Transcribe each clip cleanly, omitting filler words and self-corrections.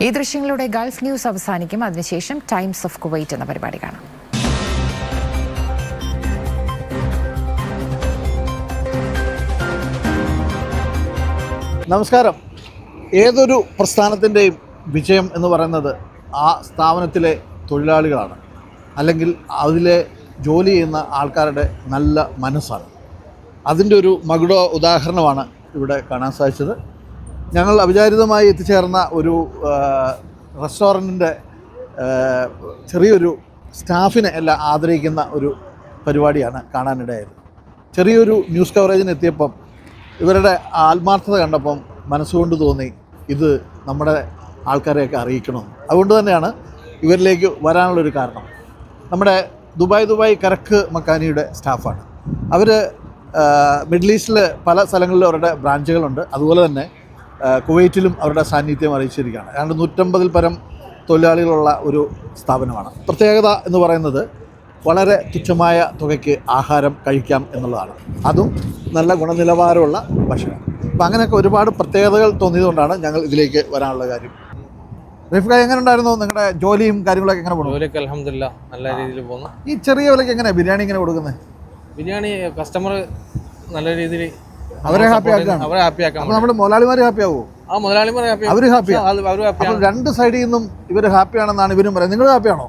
ഈ ദൃശ്യങ്ങളുടെ Gulf news അവസാനിക്കും. അതിനുശേഷം ടൈംസ് ഓഫ് കുവൈറ്റ് എന്ന പരിപാടി കാണാം. നമസ്കാരം. ഏതൊരു പ്രസ്ഥാനത്തിൻ്റെയും വിജയം എന്ന് പറയുന്നത് ആ സ്ഥാപനത്തിലെ തൊഴിലാളികളാണ്, അല്ലെങ്കിൽ അതിലെ ജോലി ചെയ്യുന്ന ആൾക്കാരുടെ നല്ല മനസ്സാണ്. അതിൻ്റെ ഒരു മകുട ഉദാഹരണമാണ് ഇവിടെ കാണാൻ സാധിച്ചത്. ഞങ്ങൾ അവിചാരിതമായി എത്തിച്ചേർന്ന ഒരു റെസ്റ്റോറൻറ്റിൻ്റെ ചെറിയൊരു സ്റ്റാഫിനെ എല്ലാം ആദരിക്കുന്ന ഒരു പരിപാടിയാണ് കാണാനിടയായത്. ചെറിയൊരു ന്യൂസ് കവറേജിന് എത്തിയപ്പം ഇവരുടെ ആത്മാർത്ഥത കണ്ടപ്പം മനസ്സുകൊണ്ട് തോന്നി ഇത് നമ്മുടെ ആൾക്കാരെയൊക്കെ അറിയിക്കണമെന്ന്. അതുകൊണ്ട് തന്നെയാണ് ഇവരിലേക്ക് വരാനുള്ളൊരു കാരണം. നമ്മുടെ ദുബായ് കരക്ക് മക്കാനിയുടെ സ്റ്റാഫാണ്. അവർ മിഡിൽ ഈസ്റ്റിൽ പല സ്ഥലങ്ങളിലും അവരുടെ ബ്രാഞ്ചുകളുണ്ട്. അതുപോലെ തന്നെ കുവൈറ്റിലും അവരുടെ സാന്നിധ്യം അറിയിച്ചിരിക്കുകയാണ്. 150-ൽ പരം തൊഴിലാളികളുള്ള ഒരു സ്ഥാപനമാണ്. പ്രത്യേകത എന്ന് പറയുന്നത് വളരെ തുച്ഛമായ തുകയ്ക്ക് ആഹാരം കഴിക്കാം എന്നുള്ളതാണ്. അതും നല്ല ഗുണനിലവാരമുള്ള ഭക്ഷണം. അപ്പോൾ അങ്ങനെയൊക്കെ ഒരുപാട് പ്രത്യേകതകൾ തോന്നിയതുകൊണ്ടാണ് ഞങ്ങൾ ഇതിലേക്ക് വരാനുള്ള കാര്യം. റഫീഖ, എങ്ങനെ ഉണ്ടായിരുന്നു നിങ്ങളുടെ ജോലിയും കാര്യങ്ങളൊക്കെ? എങ്ങനെ പോകുന്നു? ജോലിയൊക്കെ അൽഹംദുലില്ലാ നല്ല രീതിയിൽ പോകുന്നു. ഈ ചെറിയ വിലയ്ക്ക് എങ്ങനെയാണ് ബിരിയാണി ഇങ്ങനെ കൊടുക്കുന്നത്? ബിരിയാണി കസ്റ്റമർ നല്ല രീതിയിൽ അവരെ ഹാപ്പി ആക്കാം. അപ്പോൾ നമ്മുടെ മുതലാളിമാർ ഹാപ്പി ആവുമോ? ആ മുതലാളിമാർ ഹാപ്പി, അവർ ഹാപ്പിയാണ്. അപ്പോൾ രണ്ട് സൈഡിൽ നിന്നും ഇവർ ഹാപ്പിയാണെന്നാണ് ഇവരും പറയുന്നത്. നിങ്ങൾ ഹാപ്പിയാണോ?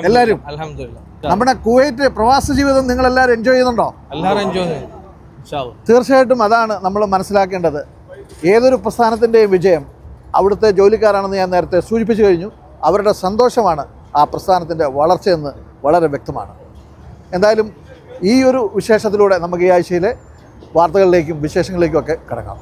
എല്ലാവരും അൽഹംദുലില്ലാ. നമ്മുടെ കുവൈറ്റ് പ്രവാസ ജീവിതം നിങ്ങൾ എല്ലാവരും എൻജോയ് ചെയ്യുന്നുണ്ടോ? എല്ലാവരും എൻജോയ് ചെയ്യും. തീർച്ചയായിട്ടും അതാണ് നമ്മൾ മനസ്സിലാക്കേണ്ടത്. ഏതൊരു പ്രസ്ഥാനത്തിൻ്റെയും വിജയം അവിടുത്തെ ജോലിക്കാരാണെന്ന് ഞാൻ നേരത്തെ സൂചിപ്പിച്ചു കഴിഞ്ഞു. അവരുടെ സന്തോഷമാണ് ആ പ്രസ്ഥാനത്തിൻ്റെ വളർച്ചയെന്ന് വളരെ വ്യക്തമാണ്. എന്തായാലും ഈ ഒരു വിശേഷത്തിലൂടെ നമുക്ക് ഈ ആഴ്ചയിലെ വാർത്തകളിലേക്കും വിശേഷങ്ങളിലേക്കും ഒക്കെ കടക്കാം.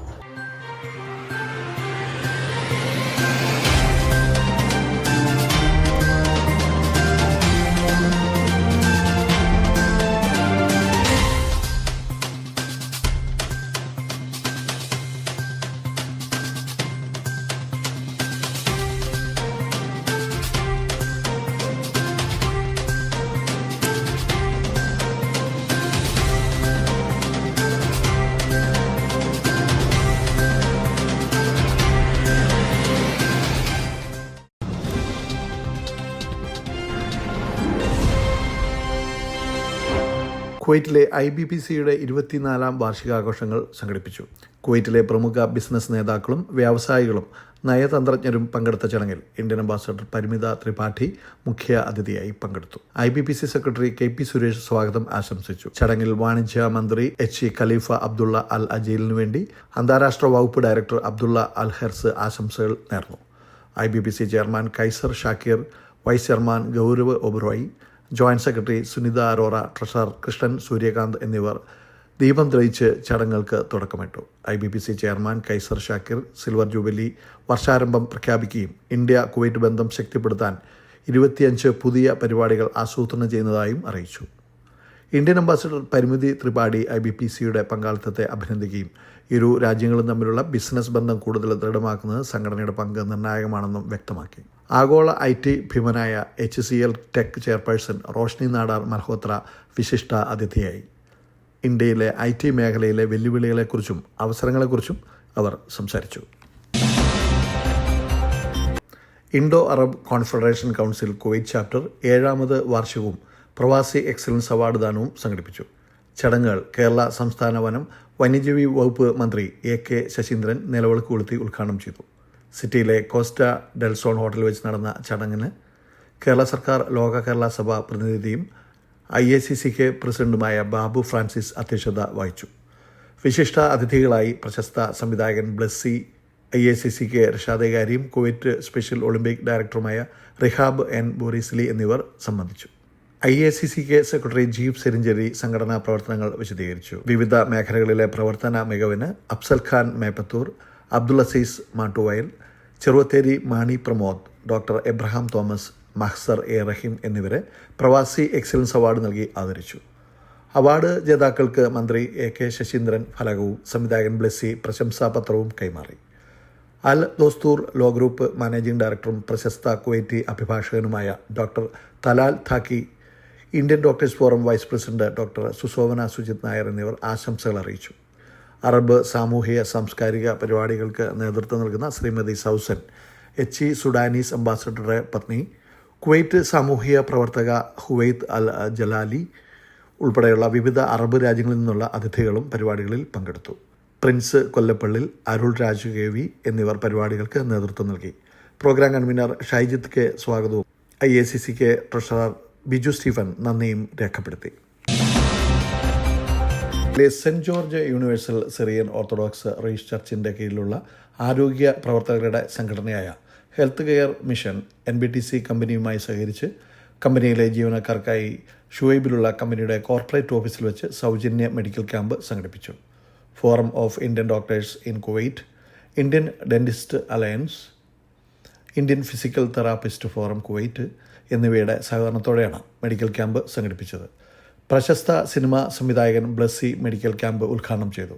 കുവൈറ്റിലെ IBPCയുടെ 24ാം വാർഷികാഘോഷങ്ങൾ സംഘടിപ്പിച്ചു. കുവൈറ്റിലെ പ്രമുഖ ബിസിനസ് നേതാക്കളും വ്യാവസായികളും നയതന്ത്രജ്ഞരും പങ്കെടുത്ത ചടങ്ങിൽ ഇന്ത്യൻ അംബാസഡർ പരിമിത ത്രിപാഠി മുഖ്യ അതിഥിയായി പങ്കെടുത്തു. IBPC സെക്രട്ടറി KP സുരേഷ് സ്വാഗതം ആശംസിച്ചു. ചടങ്ങിൽ വാണിജ്യ മന്ത്രി HE ഖലീഫ അബ്ദുള്ള അൽ അജീലിനു വേണ്ടി അന്താരാഷ്ട്ര വകുപ്പ് ഡയറക്ടർ അബ്ദുള്ള അൽ ഹെർസ് ആശംസകൾ നേർന്നു. IBPC chairman Kaiser Shakir, vice chairman Gaurav Oberoi, joint secretary Sunita Arora, treasurer Krishnan Suryakant എന്നിവർ ദീപം തെളിയിച്ച് ചടങ്ങുകൾക്ക് തുടക്കമിട്ടു. IBPC chairman Kaiser Shakir silver jubilee വർഷാരംഭം പ്രഖ്യാപിക്കുകയും ഇന്ത്യ കുവൈറ്റ് ബന്ധം ശക്തിപ്പെടുത്താൻ 25 പുതിയ പരിപാടികൾ ആസൂത്രണം ചെയ്യുന്നതായും അറിയിച്ചു. ഇന്ത്യൻ അംബാസഡർ പരിമിതി ത്രിപാഠി IBPCയുടെ പങ്കാളിത്തത്തെ അഭിനന്ദിക്കുകയും ഇരു രാജ്യങ്ങളും തമ്മിലുള്ള ബിസിനസ് ബന്ധം കൂടുതൽ ദൃഢമാക്കുന്നത് സംഘടനയുടെ പങ്ക് നിർണായകമാണെന്നും വ്യക്തമാക്കി. ആഗോള IT ഭീമനായ HCL tech chairperson Roshni Nadar Malhotra വിശിഷ്ട അതിഥിയായി. ഇന്ത്യയിലെ IT മേഖലയിലെ വെല്ലുവിളികളെക്കുറിച്ചും അവസരങ്ങളെക്കുറിച്ചും അവർ സംസാരിച്ചു. Indo Arab confederation council Kuwait chapter 7ാമത് വാർഷികവും പ്രവാസി എക്സലൻസ് അവാർഡ് ദാനവും സംഘടിപ്പിച്ചു. ചടങ്ങുകൾ കേരള സംസ്ഥാന വനം വന്യജീവി വകുപ്പ് മന്ത്രി AK ശശീന്ദ്രൻ നിലവിളക്ക് കൊളുത്തി ഉദ്ഘാടനം ചെയ്തു. സിറ്റിയിലെ കോസ്റ്റ ഡെൽസോൺ ഹോട്ടലിൽ വെച്ച് നടന്ന ചടങ്ങിന് കേരള സർക്കാർ ലോക കേരള സഭ പ്രതിനിധിയും IACCK പ്രസിഡന്റുമായ ബാബു ഫ്രാൻസിസ് അധ്യക്ഷത വഹിച്ചു. വിശിഷ്ട അതിഥികളായി പ്രശസ്ത സംവിധായകൻ ബ്ലസ്സി, IACCK രക്ഷാധികാരിയും കുവൈറ്റ് സ്പെഷ്യൽ ഒളിമ്പിക് ഡയറക്ടറുമായ റിഹാബ് N ബോറിസ്ലി എന്നിവർ സംബന്ധിച്ചു. IACCK സെക്രട്ടറി ജീപ് സെരിഞ്ചേരി സംഘടനാ പ്രവർത്തനങ്ങൾ വിശദീകരിച്ചു. വിവിധ മേഖലകളിലെ പ്രവർത്തന മികവിന് അഫ്സൽ ഖാൻ മേപ്പത്തൂർ, അബ്ദുൽ അസീസ് മാട്ടുവയൽ, ചെറുവത്തേരി മാണി പ്രമോദ്, ഡോക്ടർ എബ്രഹാം തോമസ്, മഹ്സർ A റഹീം എന്നിവരെ പ്രവാസി എക്സലൻസ് അവാർഡ് നൽകി ആദരിച്ചു. അവാർഡ് ജേതാക്കൾക്ക് മന്ത്രി AK ശശീന്ദ്രൻ ഫലകവും സംവിധായകൻ ബ്ലസ്സി പ്രശംസാപത്രവും കൈമാറി. Al Dostour law group managing ഡയറക്ടറും പ്രശസ്ത കുവൈറ്റി അഭിഭാഷകനുമായ doctor Talal Taqi, Indian doctors forum vice president doctor Sushobhana Sujith Nair എന്നിവർ ആശംസകൾ അറിയിച്ചു. അറബ് സാമൂഹിക സാംസ്കാരിക പരിപാടികൾക്ക് നേതൃത്വം നൽകുന്ന ശ്രീമതി സൗസൻ, എച്ച് സുഡാനീസ് അംബാസഡറുടെ പത്നി, കുവൈറ്റ് സാമൂഹിക പ്രവർത്തക ഹുവൈത്ത് അൽ ജലാലി ഉൾപ്പെടെയുള്ള വിവിധ അറബ് രാജ്യങ്ങളിൽ നിന്നുള്ള അതിഥികളും പരിപാടികളിൽ പങ്കെടുത്തു. പ്രിൻസ് കൊല്ലപ്പള്ളിൽ, അരുൾ രാജു KV എന്നിവർ പരിപാടികൾക്ക് നേതൃത്വം നൽകി. പ്രോഗ്രാം കൺവീനർ ഷൈജിത്ത് K സ്വാഗതവും IACCK ട്രഷറർ ബിജു സ്റ്റീഫൻ നന്ദിയും രേഖപ്പെടുത്തി. Saint George universal Syrian orthodox reach ചർച്ചിൻ്റെ കീഴിലുള്ള ആരോഗ്യ പ്രവർത്തകരുടെ സംഘടനയായ ഹെൽത്ത് കെയർ മിഷൻ NBTC കമ്പനിയുമായി സഹകരിച്ച് കമ്പനിയിലെ ജീവനക്കാർക്കായി ഷുവൈബിലുള്ള കമ്പനിയുടെ കോർപ്പറേറ്റ് ഓഫീസിൽ വെച്ച് സൗജന്യ മെഡിക്കൽ ക്യാമ്പ് സംഘടിപ്പിച്ചു. Forum of Indian doctors in Kuwait, Indian dentist alliance, Indian physical therapist forum Kuwait എന്നിവയുടെ സഹകരണത്തോടെയാണ് മെഡിക്കൽ ക്യാമ്പ് സംഘടിപ്പിച്ചത്. പ്രശസ്ത സിനിമാ സംവിധായകൻ ബ്ലസ്സി മെഡിക്കൽ ക്യാമ്പ് ഉദ്ഘാടനം ചെയ്തു.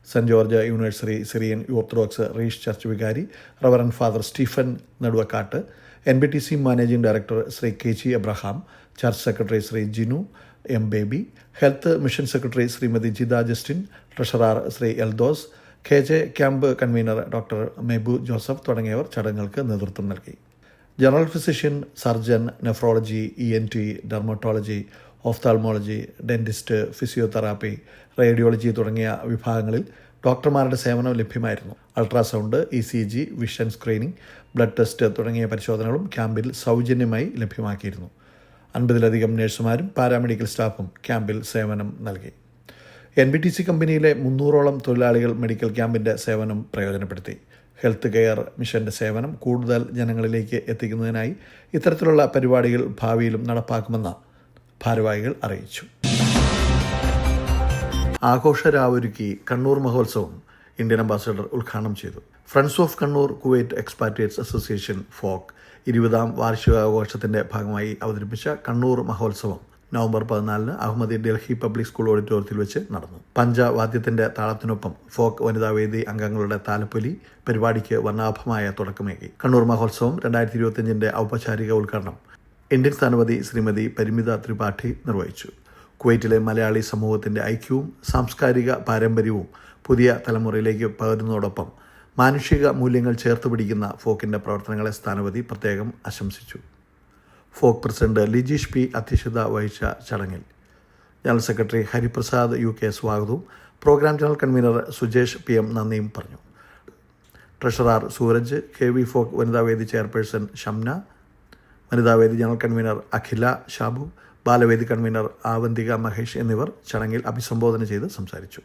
Saint George university Syrian orthodox reach church വികാരി reverend father Stephen Neduvakkatt, NBTC managing director Shri KG Abraham, church secretary Shri Jinu M Baby, health mission secretary Shrimati Jitha Justin, treasurer Shri Eldhose, KJ camp convener doctor Mebu Joseph തുടങ്ങിയവർ ചടങ്ങുകൾക്ക് നേതൃത്വം നൽകി. General physician, surgeon, nephrology, ENT, dermatology, ophthalmology, dentist, physiotherapy, radiology തുടങ്ങിയ വിഭാഗങ്ങളിൽ ഡോക്ടർമാരുടെ സേവനം ലഭ്യമായിരുന്നു. Ultrasound, ECG, vision screening, blood test തുടങ്ങിയ പരിശോധനകളും ക്യാമ്പിൽ സൗജന്യമായി ലഭ്യമാക്കിയിരുന്നു. 50-ലധികം നഴ്സുമാരും പാരാമെഡിക്കൽ സ്റ്റാഫും ക്യാമ്പിൽ സേവനം നൽകി. NBTC കമ്പനിയിലെ 300ഓളം തൊഴിലാളികൾ മെഡിക്കൽ ക്യാമ്പിൻ്റെ സേവനം പ്രയോജനപ്പെടുത്തി. ഹെൽത്ത് കെയർ മിഷൻ്റെ സേവനം കൂടുതൽ ജനങ്ങളിലേക്ക് എത്തിക്കുന്നതിനായി ഇത്തരത്തിലുള്ള പരിപാടികൾ ഭാവിയിലും നടപ്പാക്കുമെന്ന് ഭാരവാഹികൾ അറിയിച്ചു. ആഘോഷരാവൊരുക്കി കണ്ണൂർ മഹോത്സവം ഇന്ത്യൻ അംബാസഡർ ഉദ്ഘാടനം ചെയ്തു. Friends of Kannur Kuwait expatriates association folk 20ാം വാർഷികാഘോഷത്തിൻ്റെ ഭാഗമായി അവതരിപ്പിച്ച കണ്ണൂർ മഹോത്സവം November 14 Ahmadi Delhi public school ഓഡിറ്റോറിയത്തിൽ വെച്ച് നടന്നു. പഞ്ചവാദ്യത്തിൻ്റെ താളത്തിനൊപ്പം ഫോക്ക് വനിതാവേദി അംഗങ്ങളുടെ താലപ്പൊലി പരിപാടിക്ക് വർണ്ണാഭമായ തുടക്കമേകി. കണ്ണൂർ മഹോത്സവം 2025 ഔപചാരിക ഉദ്ഘാടനം ഇന്ത്യൻ സ്ഥാനപതി ശ്രീമതി പരിമിത ത്രിപാഠി നിർവഹിച്ചു. കുവൈറ്റിലെ മലയാളി സമൂഹത്തിൻ്റെ ഐക്യവും സാംസ്കാരിക പാരമ്പര്യവും പുതിയ തലമുറയിലേക്ക് പകരുന്നതോടൊപ്പം മാനുഷിക മൂല്യങ്ങൾ ചേർത്ത് പിടിക്കുന്ന ഫോക്കിൻ്റെ പ്രവർത്തനങ്ങളെ സ്ഥാനപതി പ്രത്യേകം ആശംസിച്ചു. ഫോക്ക് പ്രസിഡന്റ് ലിജീഷ് P അധ്യക്ഷത വഹിച്ച ചടങ്ങിൽ ജനറൽ സെക്രട്ടറി ഹരിപ്രസാദ് UK സ്വാഗതവും program general convener Sujesh PM നന്ദിയും പറഞ്ഞു. ട്രഷറർ സൂരജ്, KV ഫോക്ക് വനിതാവേദി ചെയർപേഴ്സൺ ഷംന, വനിതാവേദി ജനറൽ കൺവീനർ അഖില ഷാബു, ബാലവേദി കൺവീനർ ആവന്തിക മഹേഷ് എന്നിവർ ചടങ്ങിൽ അഭിസംബോധന ചെയ്ത് സംസാരിച്ചു.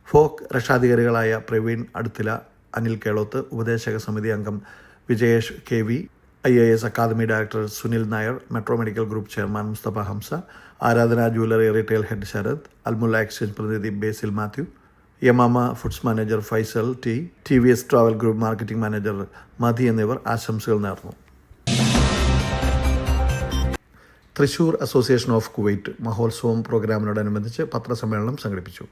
ഫോക്ക് രക്ഷാധികാരികളായ പ്രവീൺ അടുത്തില, അനിൽ കേളോത്ത്, ഉപദേശക സമിതി അംഗം Vijayesh KV, IAS academy director Sunil Nair, metro medical group chairman Mustafa Hamza, Aradhana jewellery retail head Sharath, Al Mulla exchange പ്രതിനിധി Basil Mathew, യമാമ foods manager Faisal T, TVS travel group marketing manager Madhi എന്നിവർ ആശംസകൾ നേർന്നു. തൃശൂർ അസോസിയേഷൻ ഓഫ് കുവൈറ്റ് മഹോത്സവം പ്രോഗ്രാമിനോടനുബന്ധിച്ച് പത്രസമ്മേളനം സംഘടിപ്പിച്ചു.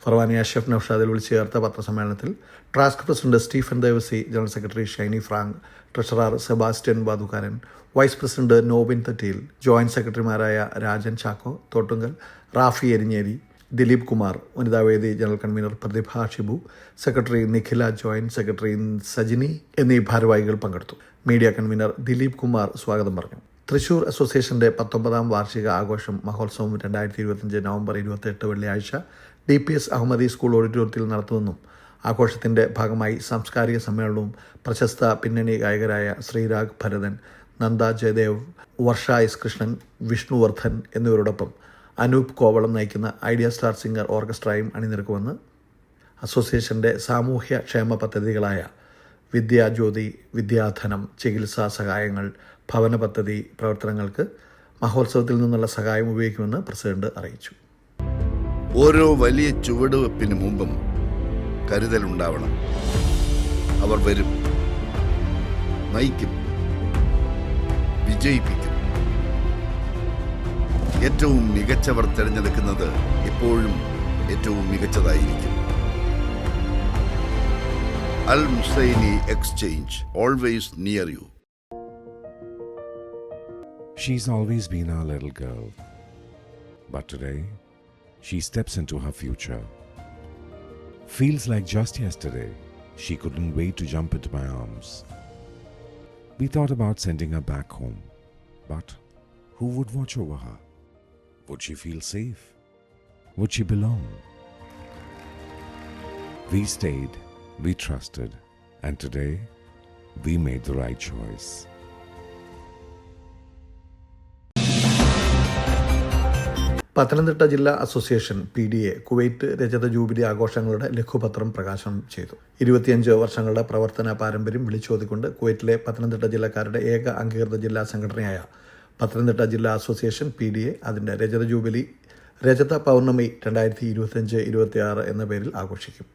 ഫർവാനിയ ഷെഫ് നൌഷാദിൽ വിളിച്ചു ചേർത്ത പത്രസമ്മേളനത്തിൽ ട്രാസ്ക് president Stephen Devassy, general secretary Shiny Frank, treasurer Sebastian Vathukaran, vice president Nobin Thattil, joint സെക്രട്ടറിമാരായ രാജൻ ചാക്കോ തോട്ടുങ്കൽ, റാഫി എരിഞ്ഞേരി, ദിലീപ് കുമാർ, വനിതാവേദി general convener Prathibha Shibu, secretary Nikhila, joint secretary Sajini എന്നീ ഭാരവാഹികൾ പങ്കെടുത്തു. മീഡിയ കൺവീനർ ദിലീപ് കുമാർ സ്വാഗതം പറഞ്ഞു. തൃശൂർ അസോസിയേഷൻ്റെ 19ാം വാർഷിക ആഘോഷം മഹോത്സവം 2025 നവംബർ 28 വെള്ളിയാഴ്ച DPS അഹമ്മദി സ്കൂൾ ഓഡിറ്റോറിയത്തിൽ നടത്തുമെന്നും ആഘോഷത്തിൻ്റെ ഭാഗമായി സാംസ്കാരിക സമ്മേളനവും പ്രശസ്ത പിന്നണി ഗായകരായ ശ്രീരാഗ് ഭരതൻ, നന്ദ ജയദേവ്, വർഷ S കൃഷ്ണൻ, വിഷ്ണുവർദ്ധൻ എന്നിവരോടൊപ്പം അനൂപ് കോവളം നയിക്കുന്ന ഐഡിയ സ്റ്റാർ സിംഗർ ഓർക്കസ്ട്രയും അണിനിരക്കുമെന്ന് അസോസിയേഷൻ്റെ സാമൂഹ്യ ക്ഷേമ പദ്ധതികളായ വിദ്യാജ്യോതി, വിദ്യാധനം, ചികിത്സാ സഹായങ്ങൾ, ഭവന പദ്ധതി പ്രവർത്തനങ്ങൾക്ക് മഹോത്സവത്തിൽ നിന്നുള്ള സഹായം ഉപയോഗിക്കുമെന്ന് പ്രസിഡന്റ് അറിയിച്ചു. ഓരോ വലിയ ചുവടുവെപ്പിന് മുമ്പും കരുതലുണ്ടാവണം. അവർ വരും, നയിക്കും, വിജയിപ്പിക്കും. ഏറ്റവും മികച്ചവർ തിരഞ്ഞെടുക്കുന്നത് എപ്പോഴും ഏറ്റവും മികച്ചതായിരിക്കും. Al Musaini Exchange, always near you. She's always been our little girl. But today, she steps into her future. Feels like just yesterday, she couldn't wait to jump into my arms. We thought about sending her back home. But who would watch over her? Would she feel safe? Would she belong? We stayed, we trusted, and today we made the right choice. Pathanamthitta ജില്ലാ association PDA Kuwait രജത jubilee ആഘോഷങ്ങളുടെ ലഘുപത്രം പ്രകാശനം ചെയ്തു. 25 വർഷങ്ങളുടെ പ്രവർത്തന പാരമ്പര്യം വിളിച്ചോതിക്കൊണ്ട് കുവൈറ്റിലെ പത്തനംതിട്ട ജില്ലക്കാരുടെ ഏക അംഗീകൃത ജില്ലാ സംഘടനയായ പത്തനംതിട്ട ജില്ലാ അസോസിയേഷൻ PDA അതിൻ്റെ രജത ജൂബിലി രജത പൗർണമി 2025-26 എന്ന പേരിൽ ആഘോഷിക്കും.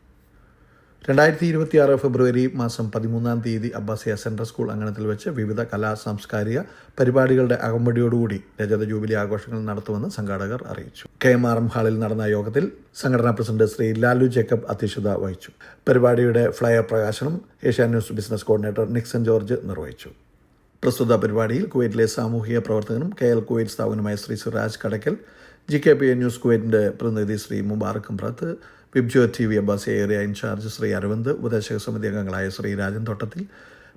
2026 ഫെബ്രുവരി മാസം 13-ാം തീയതി അബ്ബാസിയ സെൻട്രൽ സ്കൂൾ അങ്കണത്തിൽ വെച്ച് വിവിധ കലാ സാംസ്കാരിക പരിപാടികളുടെ അകമ്പടിയോടുകൂടി രജത ജൂബിലി ആഘോഷങ്ങൾ നടത്തുമെന്ന് സംഘാടകർ അറിയിച്ചു. KMRM ഹാളിൽ നടന്ന യോഗത്തിൽ സംഘടനാ പ്രസിഡന്റ് ശ്രീ ലാലു ജേക്കബ് അധ്യക്ഷത വഹിച്ചു. പരിപാടിയുടെ ഫ്ലയർ പ്രകാശനം ഏഷ്യാന്യൂസ് ബിസിനസ് കോർഡിനേറ്റർ നിക്സൺ ജോർജ് നിർവഹിച്ചു. പ്രസ്തുത പരിപാടിയിൽ കുവൈറ്റിലെ സാമൂഹിക പ്രവർത്തകനും KL കുവൈറ്റ് സ്ഥാപകനുമായ ശ്രീ സിറാജ് കടക്കൽ, GKPA ന്യൂസ് കുവൈറ്റിന്റെ പ്രതിനിധി ശ്രീ മുബാറക് അമ്പ്രാത്ത്, വിബ്ജോ TV അബ്ബാസിയ ഏരിയ ഇൻചാർജ് ശ്രീ അരവിന്ദ്, ഉപദേശക സമിതി അംഗങ്ങളായ ശ്രീ രാജൻ തോട്ടത്തിൽ,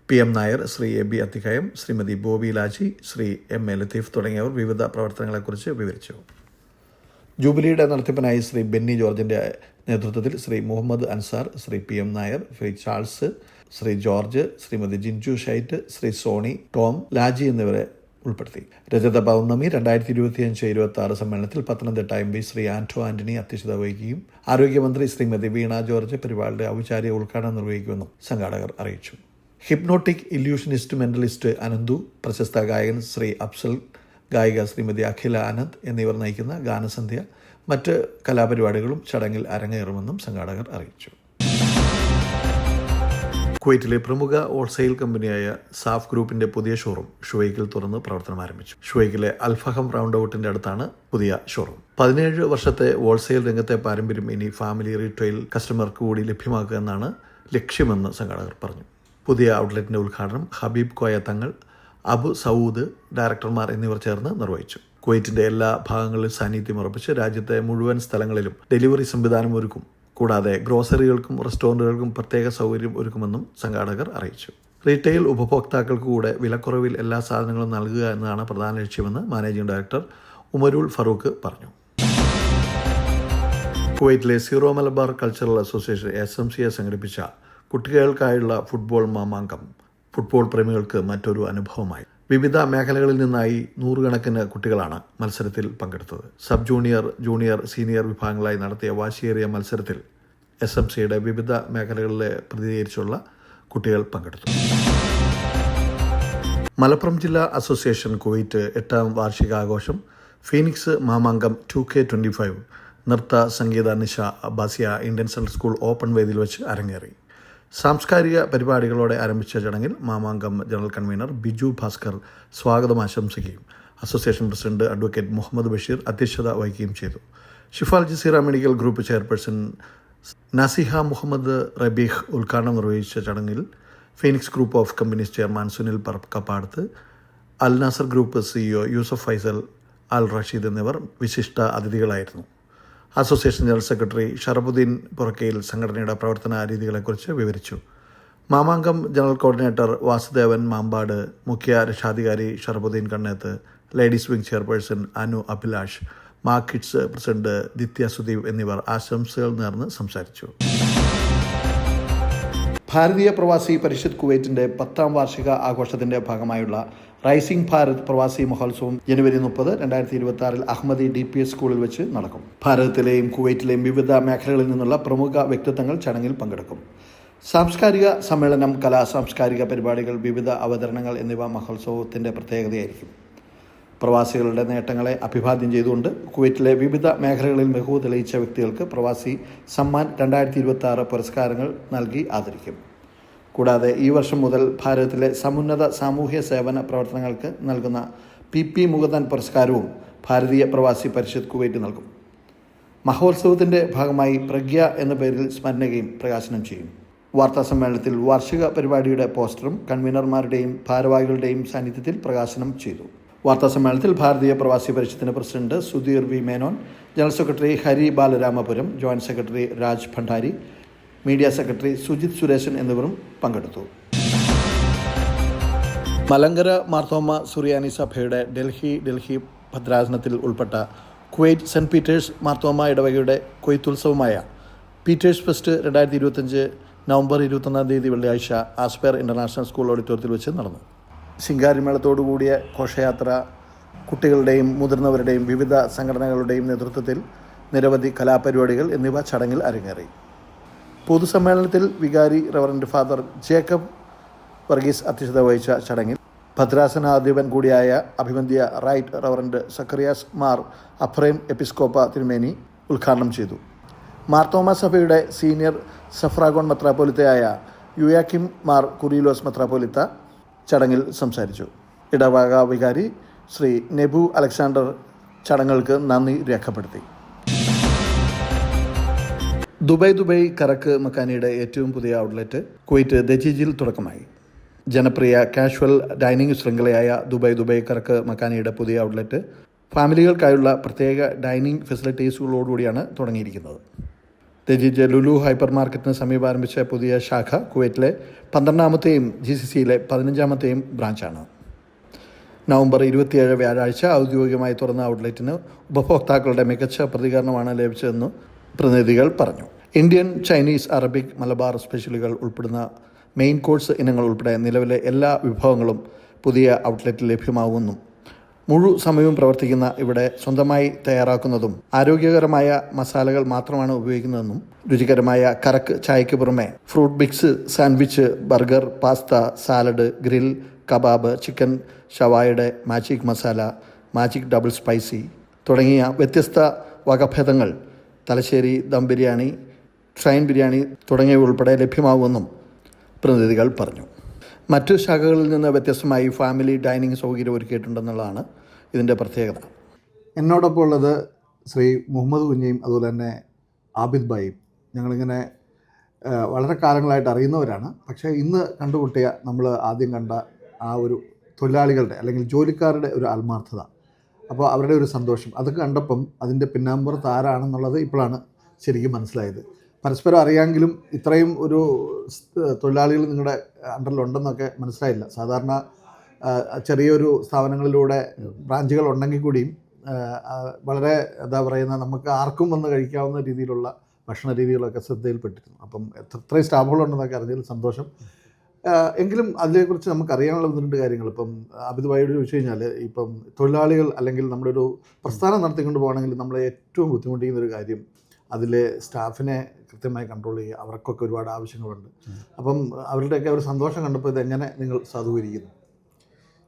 PM Nair, Shri AB Athikkayam, Shrimati Bobby Laji, Shri MA Latheef തുടങ്ങിയവർ വിവിധ പ്രവർത്തനങ്ങളെക്കുറിച്ച് വിവരിച്ചു. ജൂബിലിയുടെ നടത്തിപ്പിനായി ശ്രീ ബെന്നി ജോർജിന്റെ നേതൃത്വത്തിൽ ശ്രീ മുഹമ്മദ് അൻസാർ, ശ്രീ PM നായർ, ശ്രീ ചാൾസ്, ശ്രീ ജോർജ്, ശ്രീമതി ജിൻജു ഷൈറ്റ്, ശ്രീ സോണി, ടോം, ലാജി എന്നിവരെ ഉൾപ്പെടുത്തി. രജത പൗർണമി 2025-26 സമ്മേളനത്തിൽ പത്തനംതിട്ട MP ശ്രീ ആന്റോ ആന്റണി അധ്യക്ഷത വഹിക്കുകയും ആരോഗ്യമന്ത്രി ശ്രീമതി വീണ ജോർജ് പരിപാടിയുടെ ഔപചാരിക ഉദ്ഘാടനം നിർവഹിക്കുമെന്നും സംഘാടകർ അറിയിച്ചു. ഹിപ്നോട്ടിക് ഇല്യൂഷനിസ്റ്റ് മെന്റലിസ്റ്റ് അനന്തു, പ്രശസ്ത ഗായകൻ ശ്രീ അഫ്സൽ, ഗായിക ശ്രീമതി അഖില ആനന്ദ് എന്നിവർ നയിക്കുന്ന ഗാനസന്ധ്യ, മറ്റ് കലാപരിപാടികളും ചടങ്ങിൽ അരങ്ങേറുമെന്നും സംഘാടകർ അറിയിച്ചു. കുവൈറ്റിലെ പ്രമുഖ ഹോൾസെയിൽ കമ്പനിയായ സാഫ് ഗ്രൂപ്പിന്റെ പുതിയ ഷോറൂം ഷുവൈക്കിൽ തുറന്ന് പ്രവർത്തനം ആരംഭിച്ചു. ഷുവൈക്കിലെ അൽഫഹം റൗണ്ട് ഔട്ടിന്റെ അടുത്താണ് പുതിയ ഷോറൂം. 17 വർഷത്തെ ഹോൾസെയിൽ രംഗത്തെ പാരമ്പര്യം ഇനി ഫാമിലി റീറ്റെയിൽ കസ്റ്റമർക്ക് കൂടി ലഭ്യമാക്കുക എന്നാണ് ലക്ഷ്യമെന്ന് സംഘാടകർ പറഞ്ഞു. പുതിയ ഔട്ട്ലെറ്റിന്റെ ഉദ്ഘാടനം ഹബീബ് കോയ തങ്ങൾ, അബു സൗദ് ഡയറക്ടർമാർ എന്നിവർ ചേർന്ന് നിർവഹിച്ചു. കുവൈറ്റിന്റെ എല്ലാ ഭാഗങ്ങളിലും സാന്നിധ്യം ഉറപ്പിച്ച് രാജ്യത്തെ മുഴുവൻ സ്ഥലങ്ങളിലും ഡെലിവറി സംവിധാനം ഒരുക്കും. കൂടാതെ ഗ്രോസറികൾക്കും റെസ്റ്റോറൻറ്റുകൾക്കും പ്രത്യേക സൗകര്യം ഒരുക്കുമെന്നും സംഘാടകർ അറിയിച്ചു. റീറ്റെയിൽ ഉപഭോക്താക്കൾക്ക് കൂടെ വിലക്കുറവിൽ എല്ലാ സാധനങ്ങളും നൽകുക എന്നതാണ് പ്രധാന ലക്ഷ്യമെന്ന് മാനേജിംഗ് ഡയറക്ടർ ഉമരുൽ ഫറൂഖ് പറഞ്ഞു. കുവൈറ്റിലെ zero Malabar cultural association SMCA സംഘടിപ്പിച്ച കുട്ടികൾക്കായുള്ള ഫുട്ബോൾ മാമാങ്കം ഫുട്ബോൾ പ്രേമികൾക്ക് മറ്റൊരു അനുഭവമായി. വിവിധ മേഖലകളിൽ നിന്നായി 100 കണക്കിന് കുട്ടികളാണ് മത്സരത്തിൽ പങ്കെടുത്തത്. സബ് ജൂനിയർ, ജൂനിയർ, സീനിയർ വിഭാഗങ്ങളായി നടത്തിയ വാശിയേറിയ മത്സരത്തിൽ SMCയുടെ വിവിധ മേഖലകളിലെ പ്രതിനിധീകരിച്ചുള്ള കുട്ടികൾ പങ്കെടുത്തു. മലപ്പുറം ജില്ലാ അസോസിയേഷൻ കുവൈറ്റ് 8ാം വാർഷികാഘോഷം ഫീനിക്സ് മാമാങ്കം 2K25 നൃത്ത സംഗീത നിശ Abbasiya Indian central school open വേദിയിൽ വെച്ച് അരങ്ങേറി. സാംസ്കാരിക പരിപാടികളോടെ ആരംഭിച്ച ചടങ്ങിൽ മാമാങ്കം ജനറൽ കൺവീനർ ബിജു ഭാസ്കർ സ്വാഗതം ആശംസിക്കുകയും association president advocate Muhammad Basheer അധ്യക്ഷത വഹിക്കുകയും ചെയ്തു. Shifal Jazeera medical group chairperson Naziha Muhammad Rabeeh ഉദ്ഘാടനം നിർവഹിച്ച ചടങ്ങിൽ phoenix group of companies chairman Sunil Kappadath, Al Nasser group CEO Yusuf Faisal, Al Rasheed എന്നിവർ വിശിഷ്ട അതിഥികളായിരുന്നു. Association general secretary Sharafuddin Purakkayil സംഘടനയുടെ പ്രവർത്തന രീതികളെക്കുറിച്ച് വിവരിച്ചു. മാമാങ്കം ജനറൽ കോർഡിനേറ്റർ വാസുദേവൻ മാമ്പാട്, മുഖ്യ രക്ഷാധികാരി Sharafuddin Kanneth, ladies wing chairperson Anu Abhilash, മാർക്കിഡ്സ് പ്രസിഡന്റ് ദിത്യ സുദീപ് എന്നിവർ ആശംസകൾ നേർന്ന് സംസാരിച്ചു. ഭാരതീയ പ്രവാസി പരിഷത്ത് കുവൈറ്റിന്റെ 10ാം വാർഷിക ആഘോഷത്തിന്റെ ഭാഗമായുള്ള റൈസിംഗ് ഭാരത് പ്രവാസി മഹോത്സവം ജനുവരി 30, 2026 അഹമ്മദി DPS സ്കൂളിൽ വെച്ച് നടക്കും. ഭാരതത്തിലെയും കുവൈറ്റിലെയും വിവിധ മേഖലകളിൽ നിന്നുള്ള പ്രമുഖ വ്യക്തിത്വങ്ങൾ ചടങ്ങിൽ പങ്കെടുക്കും. സാംസ്കാരിക സമ്മേളനം, സാംസ്കാരിക പരിപാടികൾ, വിവിധ അവതരണങ്ങൾ എന്നിവ മഹോത്സവത്തിന്റെ പ്രത്യേകതയായിരിക്കും. പ്രവാസികളുടെ നേട്ടങ്ങളെ അഭിവാദ്യം ചെയ്തുകൊണ്ട് കുവൈറ്റിലെ വിവിധ മേഖലകളിൽ മികവ് തെളിയിച്ച വ്യക്തികൾക്ക് പ്രവാസി സമ്മാൻ 2026 പുരസ്കാരങ്ങൾ നൽകി ആദരിക്കും. കൂടാതെ ഈ വർഷം മുതൽ ഭാരതത്തിലെ സമുന്നത സാമൂഹ്യ സേവന പ്രവർത്തനങ്ങൾക്ക് നൽകുന്ന PP മുകുന്ദൻ പുരസ്കാരവും ഭാരതീയ പ്രവാസി പരിഷത്ത് കുവൈറ്റ് നൽകും. മഹോത്സവത്തിൻ്റെ ഭാഗമായി പ്രഗ്യ എന്ന പേരിൽ സ്മരണയും പ്രകാശനം ചെയ്യും. വാർത്താ സമ്മേളനത്തിൽ വാർഷിക പരിപാടിയുടെ പോസ്റ്ററും കൺവീനർമാരുടെയും ഭാരവാഹികളുടെയും സാന്നിധ്യത്തിൽ പ്രകാശനം ചെയ്തു. വാർത്താ സമ്മേളനത്തിൽ ഭാരതീയ പ്രവാസി പരിഷത്തിന്റെ president Sudheer V. Menon, general secretary Hari Balaramapuram, joint secretary Raj Bhandari, media secretary Sujith Sureshan എന്നിവരും പങ്കെടുത്തു. മലങ്കര മാർത്തോമ സുറിയാനി സഭയുടെ ഡൽഹി ഭദ്രാസനത്തിൽ ഉൾപ്പെട്ട കുവൈറ്റ് സെൻറ്റ് പീറ്റേഴ്സ് മാർത്തോമ ഇടവകയുടെ കൊയ്ത്തുത്സവമായ പീറ്റേഴ്സ് ഫെസ്റ്റ് 2025 നവംബർ 21 വെള്ളിയാഴ്ച ആസ്പെയർ ഇൻ്റർനാഷണൽ സ്കൂൾ ഓഡിറ്റോറിയത്തിൽ വെച്ച് നടന്നു. ശിങ്കാരിമേളത്തോടു കൂടിയ ഘോഷയാത്ര, കുട്ടികളുടെയും മുതിർന്നവരുടെയും വിവിധ സംഘടനകളുടെയും നേതൃത്വത്തിൽ നിരവധി കലാപരിപാടികൾ എന്നിവ ചടങ്ങിൽ അരങ്ങേറി. പൊതുസമ്മേളനത്തിൽ വികാരി റവറൻഡ് ഫാദർ ജേക്കബ് വർഗീസ് അധ്യക്ഷത വഹിച്ച ചടങ്ങിൽ ഭദ്രാസനാധിപൻ കൂടിയായ അഭിവന്ദ്യ റൈറ്റ് റവറൻഡ് സക്കറിയാസ് മാർ അഫ്രൈം എപ്പിസ്കോപ്പ തിരുമേനി ഉദ്ഘാടനം ചെയ്തു. മാർത്തോമ സഭയുടെ സീനിയർ സഫ്രാഗോൺ മെത്രാപ്പോലിത്തയായ യുയാക്കിം മാർ കുറിലോസ് മെത്രാപ്പോലിത്ത ചടങ്ങിൽ സംസാരിച്ചു. ഇടവക വികാരി ശ്രീ നെബു അലക്സാണ്ടർ ചടങ്ങുകൾക്ക് നന്ദി രേഖപ്പെടുത്തി. ദുബൈ കറക്ക് മക്കാനിയുടെ ഏറ്റവും പുതിയ ഔട്ട്ലെറ്റ് കുവൈറ്റ് ദജീജിൽ തുടക്കമായി. ജനപ്രിയ കാഷ്വൽ ഡൈനിങ് ശൃംഖലയായ ദുബൈ കറക്ക് മക്കാനിയുടെ പുതിയ ഔട്ട്ലെറ്റ് ഫാമിലികൾക്കായുള്ള പ്രത്യേക ഡൈനിങ് ഫെസിലിറ്റീസുകളോടുകൂടിയാണ് തുടങ്ങിയിരിക്കുന്നത്. ദജീജ് ലുലു ഹൈപ്പർ മാർക്കറ്റിന് സമീപം ആരംഭിച്ച പുതിയ ശാഖ കുവൈറ്റിലെ 12ാമത്തെയും GCCയിലെ 15ാമത്തെയും ബ്രാഞ്ചാണ്. നവംബർ 27 വ്യാഴാഴ്ച ഔദ്യോഗികമായി തുറന്ന ഔട്ട്ലെറ്റിന് ഉപഭോക്താക്കളുടെ മികച്ച പ്രതികരണമാണ് ലഭിച്ചതെന്ന് പ്രതിനിധികൾ പറഞ്ഞു. ഇന്ത്യൻ, ചൈനീസ്, അറബിക്, മലബാർ സ്പെഷ്യലുകൾ ഉൾപ്പെടുന്ന മെയിൻ കോഴ്സ് ഇനങ്ങൾ ഉൾപ്പെടെ നിലവിലെ എല്ലാ വിഭവങ്ങളും പുതിയ ഔട്ട്ലെറ്റിൽ ലഭ്യമാകുമെന്നും സമയവും പ്രവർത്തിക്കുന്ന ഇവിടെ സ്വന്തമായി തയ്യാറാക്കുന്നതും ആരോഗ്യകരമായ മസാലകൾ മാത്രമാണ് ഉപയോഗിക്കുന്നതെന്നും രുചികരമായ കറക്ക് ചായയ്ക്ക് പുറമെ fruit mix, sandwich, burger, pasta, salad, grill, kebab, chicken ഷവായുടെ magic masala, magic double spicy തുടങ്ങിയ വ്യത്യസ്ത വകഭേദങ്ങൾ, തലശ്ശേരി ദം ബിരിയാണി, ട്രൈൻ ബിരിയാണി തുടങ്ങിയവ ഉൾപ്പെടെ ലഭ്യമാകുമെന്നും പ്രതിനിധികൾ പറഞ്ഞു. മറ്റു ശാഖകളിൽ നിന്ന് വ്യത്യസ്തമായി ഫാമിലി ഡൈനിങ് സൗകര്യം ഒരുക്കിയിട്ടുണ്ടെന്നുള്ളതാണ് ഇതിൻ്റെ പ്രത്യേകത. എന്നോടൊപ്പം ഉള്ളത് ശ്രീ മുഹമ്മദ് കുഞ്ഞിയും അതുപോലെ തന്നെ ആബിദ് ഭായിയും. ഞങ്ങളിങ്ങനെ വളരെ കാലങ്ങളായിട്ട് അറിയുന്നവരാണ്. പക്ഷേ ഇന്ന് കണ്ടുമുട്ടിയ നമ്മൾ ആദ്യം കണ്ട ആ ഒരു തൊഴിലാളികളുടെ അല്ലെങ്കിൽ ജോലിക്കാരുടെ ഒരു ആത്മാർത്ഥത, അപ്പോൾ അവരുടെ ഒരു സന്തോഷം, അതൊക്കെ കണ്ടപ്പം അതിൻ്റെ പിന്നാമ്പുറത്ത് ആരാണെന്നുള്ളത് ഇപ്പോഴാണ് ശരിക്കും മനസ്സിലായത്. പരസ്പരം അറിയാമെങ്കിലും ഇത്രയും ഒരു തൊഴിലാളികൾ നിങ്ങളുടെ അണ്ടറിലുണ്ടെന്നൊക്കെ മനസ്സിലായില്ല. സാധാരണ ചെറിയൊരു സ്ഥാപനങ്ങളിലൂടെ ബ്രാഞ്ചുകൾ ഉണ്ടെങ്കിൽ കൂടിയും വളരെ നമുക്ക് ആർക്കും വന്ന് കഴിക്കാവുന്ന രീതിയിലുള്ള ഭക്ഷണ രീതികളൊക്കെ ശ്രദ്ധയിൽപ്പെട്ടിരുന്നു. അപ്പം എത്രയും സ്റ്റാഫുകളുണ്ടെന്നൊക്കെ അറിഞ്ഞതിൽ സന്തോഷം. എങ്കിലും അതിനെക്കുറിച്ച് നമുക്ക് അറിയാനുള്ള 1-2 കാര്യങ്ങൾ. ഇപ്പം അബിദ് ഭായിയോട് ചോദിച്ചു കഴിഞ്ഞാൽ, ഇപ്പം തൊഴിലാളികൾ അല്ലെങ്കിൽ നമ്മുടെ ഒരു പ്രസ്ഥാനം നടത്തിക്കൊണ്ട് പോകണമെങ്കിൽ നമ്മളെ ഏറ്റവും ബുദ്ധിമുട്ടിക്കുന്നൊരു കാര്യം അതിലെ സ്റ്റാഫിനെ കൃത്യമായി കൺട്രോൾ ചെയ്യുക. അവർക്കൊക്കെ ഒരുപാട് ആവശ്യങ്ങളുണ്ട്. അപ്പം അവരുടെയൊക്കെ ഒരു സന്തോഷം കണ്ടപ്പോൾ ഇതെങ്ങനെ നിങ്ങൾ സാധൂകരിക്കുന്നു?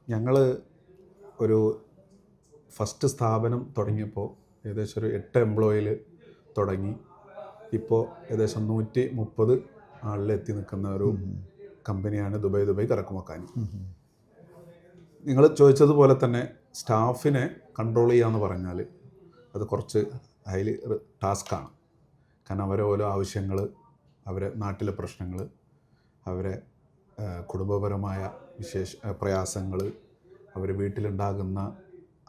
ഞങ്ങൾ ഒരു ഫസ്റ്റ് സ്ഥാപനം തുടങ്ങിയപ്പോൾ ഏകദേശം ഒരു 8 എംപ്ലോയിയിൽ തുടങ്ങി. ഇപ്പോൾ ഏകദേശം 130 ആളിലെത്തി നിൽക്കുന്ന ഒരു കമ്പനിയാണ് ദുബൈ കറക്ക് മക്കാനി. നിങ്ങൾ ചോദിച്ചതുപോലെ തന്നെ സ്റ്റാഫിനെ കൺട്രോൾ ചെയ്യാന്ന് പറഞ്ഞാൽ അത് കുറച്ച് ഹൈലി ടാസ്ക്കാണ്. കാരണം അവരെ ഓരോ ആവശ്യങ്ങൾ, അവരെ നാട്ടിലെ പ്രശ്നങ്ങൾ, അവരെ കുടുംബപരമായ പ്രയാസങ്ങൾ, അവർ വീട്ടിലുണ്ടാകുന്ന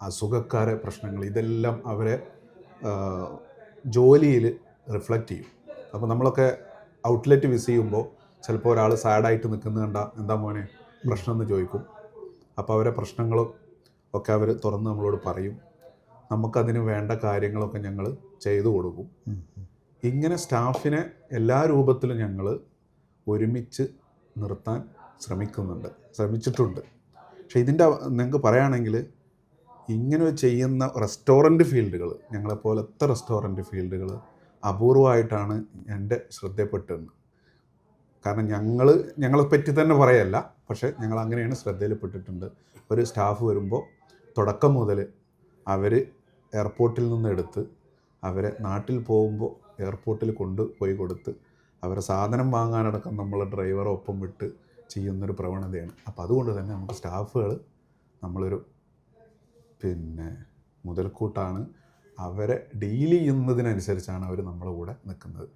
അസുഖക്കാരെ പ്രശ്നങ്ങൾ, ഇതെല്ലാം അവരെ ജോലിയിൽ റിഫ്ലക്റ്റ് ചെയ്യും. അപ്പോൾ നമ്മളൊക്കെ ഔട്ട്ലെറ്റ് വിസ് ചെയ്യുമ്പോൾ ചിലപ്പോൾ ഒരാൾ സാഡായിട്ട് നിൽക്കുന്നത് കണ്ടാൽ എന്താ മോനെ പ്രശ്നം എന്ന് ചോദിക്കും. അപ്പോൾ അവരെ പ്രശ്നങ്ങളും ഒക്കെ അവർ തുറന്ന് നമ്മളോട് പറയും. നമുക്കതിന് വേണ്ട കാര്യങ്ങളൊക്കെ ഞങ്ങൾ ചെയ്തു കൊടുക്കും. ഇങ്ങനെ സ്റ്റാഫിനെ എല്ലാ രൂപത്തിലും ഞങ്ങൾ ഒരുമിച്ച് നിർത്താൻ ശ്രമിച്ചിട്ടുണ്ട്. പക്ഷേ ഇതിൻ്റെ നിങ്ങൾക്ക് പറയുകയാണെങ്കിൽ ഇങ്ങനെ ചെയ്യുന്ന റെസ്റ്റോറൻറ്റ് ഫീൽഡുകൾ, ഞങ്ങളെപ്പോലത്തെ റെസ്റ്റോറൻറ്റ് ഫീൽഡുകൾ അപൂർവമായിട്ടാണ് എൻ്റെ ശ്രദ്ധയിൽപ്പെട്ടതെന്ന്. കാരണം ഞങ്ങളെ പറ്റി തന്നെ പറയല്ല, പക്ഷേ ഞങ്ങൾ അങ്ങനെയാണ് ശ്രദ്ധയിൽപ്പെട്ടിട്ടുണ്ട്. ഒരു സ്റ്റാഫ് വരുമ്പോൾ തുടക്കം മുതൽ അവർ എയർപോർട്ടിൽ നിന്ന് എടുത്ത് അവരെ നാട്ടിൽ പോകുമ്പോൾ എയർപോർട്ടിൽ കൊണ്ടുപോയി കൊടുത്ത് അവരെ സാധനം വാങ്ങാനടക്കം നമ്മളെ ഡ്രൈവറെ ഒപ്പം വിട്ട് ചെയ്യുന്നൊരു പ്രവണതയാണ്. അപ്പോൾ അതുകൊണ്ട് തന്നെ നമുക്ക് സ്റ്റാഫുകൾ നമ്മളൊരു മുതൽക്കൂട്ടാണ്. അവരെ ഡീൽ ചെയ്യുന്നതിനനുസരിച്ചാണ് അവർ നമ്മളെ കൂടെ നിൽക്കുന്നത്.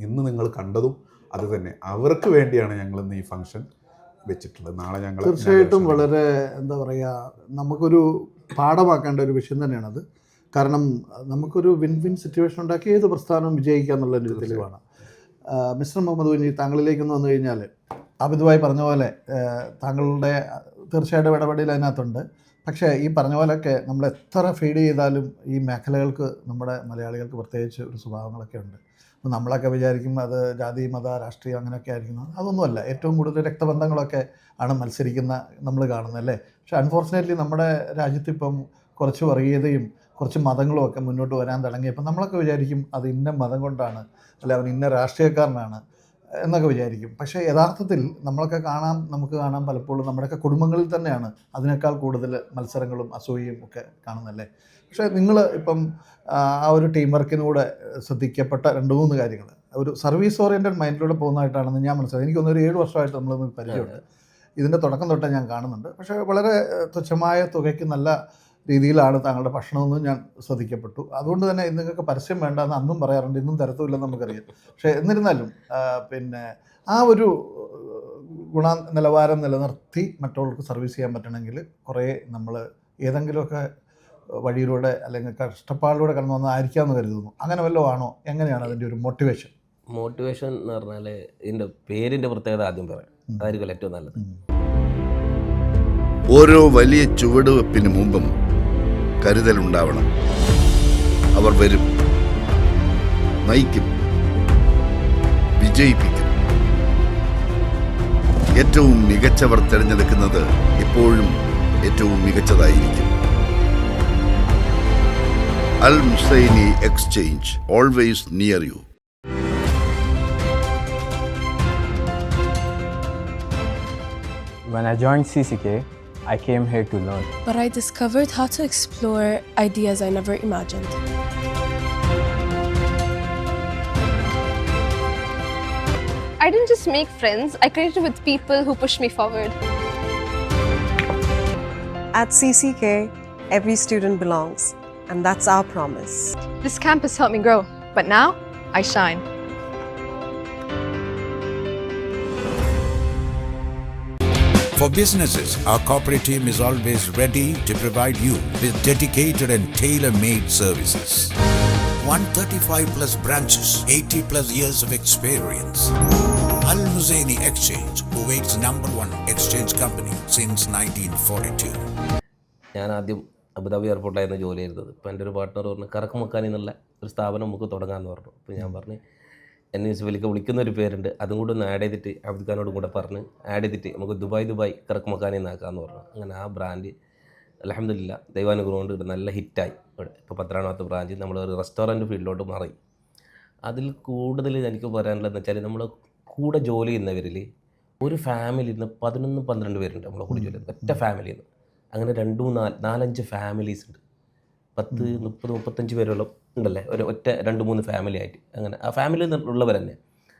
ഇന്ന് നിങ്ങൾ കണ്ടതും അത് തന്നെ. അവർക്ക് വേണ്ടിയാണ് ഞങ്ങളിന്ന് ഈ ഫംഗ്ഷൻ വെച്ചിട്ടുള്ളത്. നാളെ ഞങ്ങൾ തീർച്ചയായിട്ടും വളരെ നമുക്കൊരു പാഠമാക്കേണ്ട ഒരു വിഷയം തന്നെയാണത്. കാരണം നമുക്കൊരു വിൻ സിറ്റുവേഷൻ ഉണ്ടാക്കി ഏത് പ്രസ്ഥാനവും വിജയിക്കുക എന്നുള്ളൊരു തെളിവാണ്. മിസ്റ്റർ മുഹമ്മദ് കുഞ്ഞി, താങ്കളിലേക്കൊന്ന് വന്നു കഴിഞ്ഞാൽ, അബിദ് ഭായി പറഞ്ഞ പോലെ താങ്കളുടെ തീർച്ചയായിട്ടും ഇടപെടൽ അതിനകത്തുണ്ട്. പക്ഷേ ഈ പറഞ്ഞ പോലെയൊക്കെ നമ്മൾ എത്ര ഫീഡ് ചെയ്താലും ഈ മേഖലകൾക്ക് നമ്മുടെ മലയാളികൾക്ക് പ്രത്യേകിച്ച് ഒരു സ്വഭാവങ്ങളൊക്കെ ഉണ്ട്. അപ്പോൾ നമ്മളൊക്കെ വിചാരിക്കും അത് ജാതി മത രാഷ്ട്രീയം അങ്ങനെയൊക്കെ ആയിരിക്കുന്നു. അതൊന്നുമല്ല. ഏറ്റവും കൂടുതൽ രക്തബന്ധങ്ങളൊക്കെ ആണ് മത്സരിക്കുന്ന നമ്മൾ കാണുന്നത് അല്ലേ. പക്ഷേ അൺഫോർച്ചുനേറ്റ്ലി നമ്മുടെ രാജ്യത്തിപ്പം കുറച്ച് വർഗീയതയും കുറച്ച് മതങ്ങളും ഒക്കെ മുന്നോട്ട് വരാൻ തുടങ്ങിയപ്പോൾ നമ്മളൊക്കെ വിചാരിക്കും അത് ഇന്ന മതം കൊണ്ടാണ്, അല്ലെ അവൻ ഇന്ന രാഷ്ട്രീയക്കാരനാണ് എന്നൊക്കെ വിചാരിക്കും. പക്ഷേ യഥാർത്ഥത്തിൽ നമുക്ക് കാണാം പലപ്പോഴും നമ്മുടെയൊക്കെ കുടുംബങ്ങളിൽ തന്നെയാണ് അതിനേക്കാൾ കൂടുതൽ മത്സരങ്ങളും അസൂയയും ഒക്കെ കാണുന്നല്ലേ. പക്ഷേ നിങ്ങൾ ഇപ്പം ആ ഒരു ടീം വർക്കിനൂടെ ശ്രദ്ധിക്കപ്പെട്ട 2-3 കാര്യങ്ങൾ ഒരു സർവീസ് ഓറിയൻറ്റഡ് മൈൻഡിലൂടെ പോകുന്നതായിട്ടാണെന്ന് ഞാൻ മനസ്സിലാക്കി. എനിക്കൊന്ന് ഒരു 7 വർഷമായിട്ട് നമ്മൾ പരിചയമുണ്ട്. ഇതിൻ്റെ തുടക്കം തൊട്ടേ ഞാൻ കാണുന്നുണ്ട്. പക്ഷേ വളരെ തുച്ഛമായ തുകയ്ക്ക് നല്ല രീതിയിലാണ് താങ്കളുടെ ഭക്ഷണമെന്നും ഞാൻ ശ്രദ്ധിക്കപ്പെട്ടു. അതുകൊണ്ട് തന്നെ നിങ്ങൾക്ക് പരസ്യം വേണ്ടെന്ന് അന്നും പറയാറുണ്ട്, ഇന്നും തരത്തുമില്ലെന്ന് നമുക്കറിയാം. പക്ഷേ എന്നിരുന്നാലും പിന്നെ ആ ഒരു നിലവാരം നിലനിർത്തി മറ്റുള്ളവർക്ക് സർവീസ് ചെയ്യാൻ പറ്റണമെങ്കിൽ കുറേ നമ്മൾ ഏതെങ്കിലുമൊക്കെ വഴിയിലൂടെ അല്ലെങ്കിൽ കഷ്ടപ്പാടിലൂടെ കടന്നു വന്നതായിരിക്കാമെന്ന് കരുതുന്നു. അങ്ങനെ വല്ലതും ആണോ? എങ്ങനെയാണ് അതിൻ്റെ ഒരു മോട്ടിവേഷൻ എന്ന് പറഞ്ഞാൽ ഇതിൻ്റെ പേരിൻ്റെ പ്രത്യേകത ആദ്യം പറയാം. അതായിരിക്കും ഏറ്റവും നല്ലത്. ഓരോ വലിയ ചുവടുവെപ്പിന് മുമ്പും കരുതലുണ്ടാവണം. അവർ വരും, നയിക്കും, വിജയിപ്പിക്കും. ഏറ്റവും മികച്ചവർ തിരഞ്ഞെടുക്കുന്നത് എപ്പോഴും ഏറ്റവും മികച്ചതായിരിക്കും. Al Musaini Exchange, always near you. When I joined CCK, I came here to learn. But I discovered how to explore ideas I never imagined. I didn't just make friends, I created with people who pushed me forward. At CCK, every student belongs, and that's our promise. This campus helped me grow, but now I shine. For businesses, our corporate team is always ready to provide you with dedicated and tailor-made services. 135 plus branches, 80 plus years of experience. Al Musaini Exchange, Kuwait's #1 exchange company since 1942. ഞാൻ ആദ്യം Abu Dhabi എയർപോർട്ടിലായിരുന്നു ജോലി ചെയ്തത്. ഇപ്പോൾ എൻ്റെ ഒരു partner പറഞ്ഞു കറക്ക് മക്കാനി എന്നുള്ള ഒരു സ്ഥാപനം നമുക്ക് തുടങ്ങാമെന്ന് പറഞ്ഞു. അപ്പോൾ ഞാൻ പറഞ്ഞു NSFLക്ക് വിളിക്കുന്ന ഒരു പേരുണ്ട്, അതും കൂടെ ഒന്ന് ആഡ് ചെയ്തിട്ട് അബ്ദുൽ ഖാനോട് കൂടെ പറഞ്ഞ് ആഡ് ചെയ്തിട്ട് നമുക്ക് ദുബായ് കറക്ക് മക്കാനി എന്നാക്കാമെന്ന് പറഞ്ഞു. അങ്ങനെ ആ ബ്രാൻഡ് അൽഹംദുലില്ലാ ദൈവാനുഗ്രഹം കൊണ്ട് നല്ല ഹിറ്റായി. ഇവിടെ ഇപ്പോൾ 12ാമത്തെ ബ്രാഞ്ച് നമ്മൾ ഒരു റെസ്റ്റോറൻറ്റ് ഫീൽഡിലോട്ട് മാറി. അതിൽ കൂടുതൽ എനിക്ക് പറയാനുള്ളതെന്ന് വെച്ചാൽ നമ്മൾ കൂടെ ജോലി ചെയ്യുന്നവരിൽ ഒരു ഫാമിലിയിൽ നിന്ന് 11-12 പേരുണ്ട് നമ്മളെ കൂടെ ജോലി ചെയ്യുന്നത്, ഒറ്റ ഫാമിലിയിൽ നിന്ന്. അങ്ങനെ 2-4-5 ഫാമിലീസ് ഉണ്ട്. 10-30-35 പേരോളം ഉണ്ടല്ലേ, ഒറ്റ 2-3 ഫാമിലി ആയിട്ട്. അങ്ങനെ ആ ഫാമിലിയിൽ ഉള്ളവർ തന്നെ.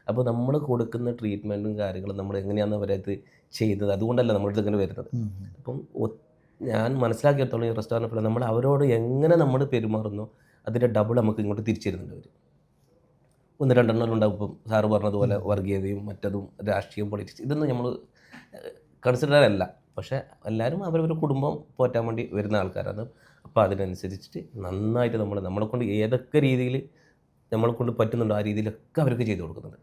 അപ്പോൾ നമ്മൾ കൊടുക്കുന്ന ട്രീറ്റ്മെൻറ്റും കാര്യങ്ങളും നമ്മൾ എങ്ങനെയാണ് അവരത് ചെയ്യുന്നത്, അതുകൊണ്ടല്ല നമ്മളിത് ഇങ്ങനെ വരുന്നത്. അപ്പം ഞാൻ മനസ്സിലാക്കിയെടുത്തോളം ഈ റെസ്റ്റോറൻറ്റ് നമ്മൾ അവരോട് എങ്ങനെ നമ്മൾ പെരുമാറുന്നോ അതിൻ്റെ ഡബിൾ നമുക്ക് ഇങ്ങോട്ട് തിരിച്ചു തരുന്നുണ്ട് അവർ. 1-2 ഉണ്ടാവും. ഇപ്പം സാറ് പറഞ്ഞതുപോലെ വർഗീയതയും മറ്റതും രാഷ്ട്രീയം പൊളിറ്റിക്സ് ഇതൊന്നും നമ്മൾ കൺസിഡർ അല്ല. പക്ഷേ എല്ലാവരും അവരവരുടെ കുടുംബം പോറ്റാൻ വേണ്ടി വരുന്ന ആൾക്കാരാണ്. അപ്പോൾ അതിനനുസരിച്ചിട്ട് നന്നായിട്ട് നമ്മളെ കൊണ്ട് ഏതൊക്കെ രീതിയിൽ നമ്മളെ കൊണ്ട് പറ്റുന്നുണ്ടോ ആ രീതിയിലൊക്കെ അവർക്ക് ചെയ്തു കൊടുക്കുന്നുണ്ട്.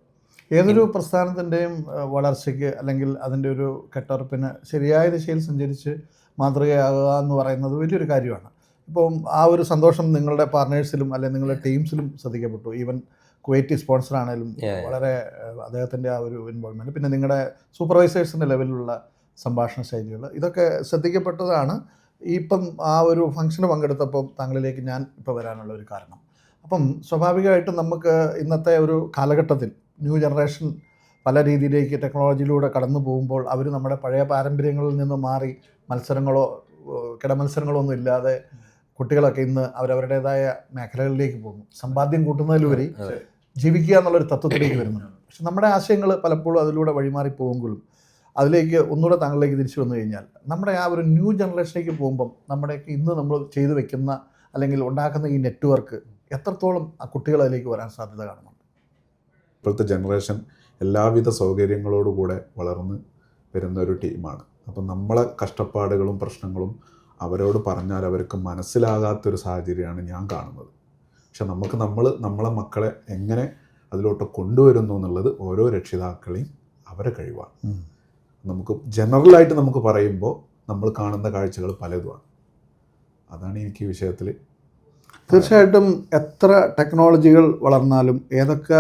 ഏതൊരു പ്രസ്ഥാനത്തിൻ്റെയും വളർച്ചയ്ക്ക് അല്ലെങ്കിൽ അതിൻ്റെ ഒരു കെട്ടുറപ്പിന് ശരിയായ ദിശയിൽ സഞ്ചരിച്ച് മാതൃകയാകുക എന്ന് പറയുന്നത് വലിയൊരു കാര്യമാണ്. ഇപ്പം ആ ഒരു സന്തോഷം നിങ്ങളുടെ പാർട്ട്നേഴ്സിലും അല്ലെങ്കിൽ നിങ്ങളുടെ ടീംസിലും ശ്രദ്ധിക്കപ്പെട്ടു. ഈവൻ കുവൈറ്റി സ്പോൺസറാണേലും വളരെ അദ്ദേഹത്തിൻ്റെ ആ ഒരു ഇൻവോൾവ്മെൻറ്റ്, പിന്നെ നിങ്ങളുടെ സൂപ്പർവൈസേഴ്സിൻ്റെ ലെവലിലുള്ള സംഭാഷണ ശൈലികൾ ഇതൊക്കെ ശ്രദ്ധിക്കപ്പെട്ടതാണ്. ഇപ്പം ആ ഒരു ഫംഗ്ഷന് പങ്കെടുത്തപ്പം താങ്കളിലേക്ക് ഞാൻ ഇപ്പോൾ വരാനുള്ള ഒരു കാരണം. അപ്പം സ്വാഭാവികമായിട്ടും നമുക്ക് ഇന്നത്തെ ഒരു കാലഘട്ടത്തിൽ ന്യൂ ജനറേഷൻ പല രീതിയിലേക്ക് ടെക്നോളജിയിലൂടെ കടന്നു പോകുമ്പോൾ അവർ നമ്മുടെ പഴയ പാരമ്പര്യങ്ങളിൽ നിന്ന് മാറി മത്സരങ്ങളോ കിടമത്സരങ്ങളോ ഒന്നും ഇല്ലാതെ കുട്ടികളൊക്കെ ഇന്ന് അവരവരുടേതായ മേഖലകളിലേക്ക് പോകുന്നു. സമ്പാദ്യം കൂട്ടുന്നതിലുപരി ജീവിക്കുക എന്നുള്ളൊരു തത്വത്തിലേക്ക് വരുന്നുണ്ട്. പക്ഷെ നമ്മുടെ ആശയങ്ങൾ പലപ്പോഴും അതിലൂടെ വഴിമാറി പോകുമ്പോഴും അതിലേക്ക് ഒന്നുകൂടെ താങ്കളിലേക്ക് തിരിച്ചു വന്നു കഴിഞ്ഞാൽ നമ്മുടെ ആ ഒരു ന്യൂ ജനറേഷനിലേക്ക് പോകുമ്പം നമ്മുടെയൊക്കെ ഇന്ന് നമ്മൾ ചെയ്തു വെക്കുന്ന അല്ലെങ്കിൽ ഉണ്ടാക്കുന്ന ഈ നെറ്റ്വർക്ക് എത്രത്തോളം ആ കുട്ടികൾ അതിലേക്ക് വരാൻ സാധ്യത കാണുന്നുണ്ട്? ഇപ്പോഴത്തെ ജനറേഷൻ എല്ലാവിധ സൗകര്യങ്ങളോടുകൂടെ വളർന്ന് വരുന്ന ഒരു ടീമാണ്. അപ്പം നമ്മളെ കഷ്ടപ്പാടുകളും പ്രശ്നങ്ങളും അവരോട് പറഞ്ഞാൽ അവർക്ക് മനസ്സിലാകാത്തൊരു സാഹചര്യമാണ് ഞാൻ കാണുന്നത്. പക്ഷെ നമ്മളെ മക്കളെ എങ്ങനെ അതിലോട്ട് കൊണ്ടുവരുന്നു എന്നുള്ളത് ഓരോ രക്ഷിതാക്കളെയും അവരെ കഴിവാണ്. നമുക്ക് ജനറലായിട്ട് നമുക്ക് പറയുമ്പോൾ നമ്മൾ കാണുന്ന കാഴ്ചകൾ പലതുമാണ്. അതാണ് എനിക്ക് ഈ വിഷയത്തിൽ. തീർച്ചയായിട്ടും എത്ര ടെക്നോളജികൾ വളർന്നാലും ഏതൊക്കെ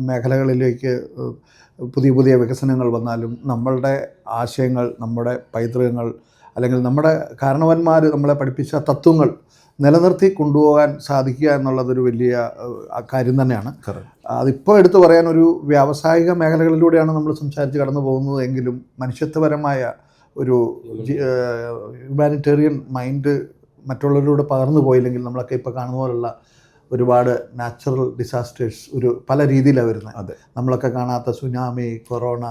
മേഖലകളിലേക്ക് പുതിയ പുതിയ വികസനങ്ങൾ വന്നാലും നമ്മളുടെ ആശയങ്ങൾ, നമ്മുടെ പൈതൃകങ്ങൾ, അല്ലെങ്കിൽ നമ്മുടെ കാരണവന്മാർ നമ്മളെ പഠിപ്പിച്ച തത്വങ്ങൾ നിലനിർത്തി കൊണ്ടുപോകാൻ സാധിക്കുക എന്നുള്ളതൊരു വലിയ കാര്യം തന്നെയാണ്. അതിപ്പോൾ എടുത്തു പറയാൻ ഒരു വ്യാവസായിക മേഖലകളിലൂടെയാണ് നമ്മൾ സംസാരിച്ച് കടന്നു പോകുന്നത് എങ്കിലും മനുഷ്യത്വപരമായ ഒരു ഹ്യൂമാനിറ്റേറിയൻ മൈൻഡ് മറ്റുള്ളവരിലൂടെ പകർന്നു പോയില്ലെങ്കിൽ നമ്മളൊക്കെ ഇപ്പോൾ കാണുന്ന പോലുള്ള ഒരുപാട് നാച്ചുറൽ ഡിസാസ്റ്റേഴ്സ് പല രീതിയിലാണ് വരുന്നത്. അതെ, നമ്മളൊക്കെ കാണാത്ത സുനാമി, കൊറോണ,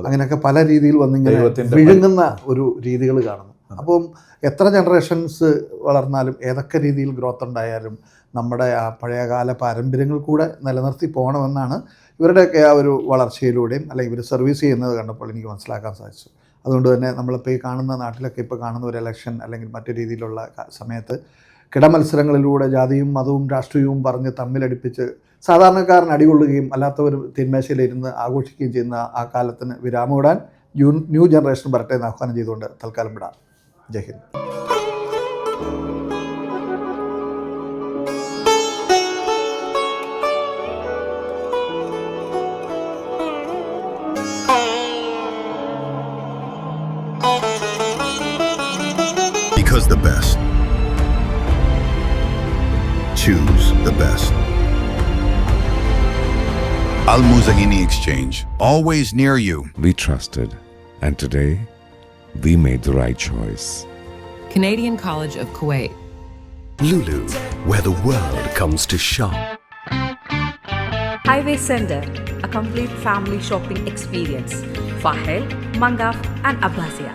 അങ്ങനെയൊക്കെ പല രീതിയിൽ വന്നിങ്ങനെ വിഴുങ്ങുന്ന ഒരു രീതികൾ കാണുന്നു. അപ്പം എത്ര ജനറേഷൻസ് വളർന്നാലും ഏതൊക്കെ രീതിയിൽ ഗ്രോത്ത് ഉണ്ടായാലും നമ്മുടെ ആ പഴയകാല പാരമ്പര്യങ്ങൾ കൂടെ നിലനിർത്തി പോകണമെന്നാണ് ഇവരുടെയൊക്കെ ആ ഒരു വളർച്ചയിലൂടെയും അല്ലെങ്കിൽ ഇവർ സർവീസ് ചെയ്യുന്നത് കണ്ടപ്പോൾ എനിക്ക് മനസ്സിലാക്കാൻ സാധിച്ചു. അതുകൊണ്ട് തന്നെ നമ്മളിപ്പോൾ ഈ കാണുന്ന നാട്ടിലൊക്കെ ഇപ്പോൾ കാണുന്ന ഒരു ഇലക്ഷൻ അല്ലെങ്കിൽ മറ്റു രീതിയിലുള്ള സമയത്ത് കിടമത്സരങ്ങളിലൂടെ ജാതിയും മതവും രാഷ്ട്രീയവും പറഞ്ഞ് തമ്മിലടിപ്പിച്ച് സാധാരണക്കാരൻ അടികൊള്ളുകയും അല്ലാത്തവർ തിന്മേശയിലിരുന്ന് ആഘോഷിക്കുകയും ചെയ്യുന്ന ആ കാലത്തിന് വിരാമമിടാൻ ന്യൂ ജനറേഷൻ വരട്ടെ എന്ന് ആഹ്വാനം ചെയ്തുകൊണ്ട് തൽക്കാലം വിടാം. ജയ് Hind. Because the best. Choose the best. Al Muzahini Exchange, always near you. We trusted, and today we made the right choice. Canadian College of Kuwait. Lulu, where the world comes to shop. Highway Center, a complete family shopping experience. Fahel, Mangaf and Abbasiya.